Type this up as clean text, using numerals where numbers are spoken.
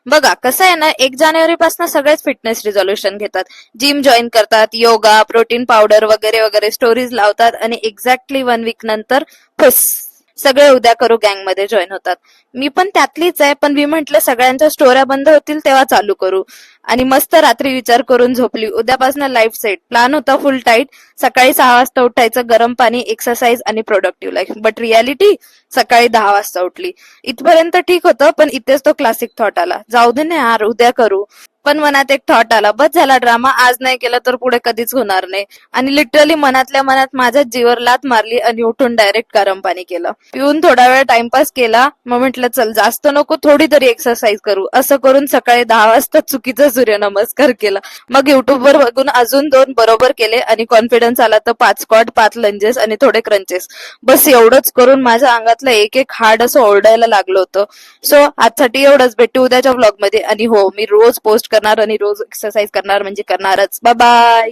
बघा कसं आहे ना, 1 जानेवारी सगळेच फिटनेस रिझॉल्युशन घेतात. जिम जॉईन करतात, योगा, प्रोटीन पावडर वगैरे वगैरे स्टोरीज लावतात आणि एक्झॅक्टली 1 वीक नंतर फुस, सगळे उद्या करू गँगमध्ये जॉईन होतात. मी पण त्यातलीच आहे, पण मी म्हंटल सगळ्यांच्या स्टोऱ्या बंद होतील तेव्हा चालू करू. आणि मस्त रात्री विचार करून झोपली. उद्यापासून लाईफ सेट. प्लॅन होता फुल टाईट. सकाळी 6 वाजता उठायचं, गरम पाणी, एक्सरसाइज आणि प्रोडक्टिव्ह लाईफ. बट रियालिटी सकाळी 10 वाजता उठली. इथपर्यंत ठीक होतं, पण इथेच तो क्लासिक थॉट आला, जाऊ दे ना यार, उद्या करू. पण मनात एक थॉट आला, बस झाला ड्रामा, आज नाही केलं तर पुढे कधीच होणार नाही. आणि लिटरली मनातल्या मनात माझ्याच जीवर लात मारली आणि उठून डायरेक्ट गरम पाणी केलं. पिऊन थोडा वेळ टाइमपास केला. मग म्हटलं चल जास्त नको, थोडी तरी एक्सरसाइज करू. असं करून सकाळी 10 वाजता चुकीचा सूर्यनमस्कार केला. मग युट्यूबवर बघून अजून 2 बरोबर केले आणि कॉन्फिडन्स आला तर 5 स्क्वॉट, 5 लंजेस आणि थोडे क्रंचेस. बस एवढंच करून माझ्या अंगातलं एक एक हाड असं ओरडायला लागलं होतं. सो आजसाठी एवढंच. भेटू उद्याच्या व्लॉग मध्ये. आणि हो, मी रोज पोस्ट करणार आणि रोज एक्सरसाइज करणार, म्हणजे करणारच. Bye bye.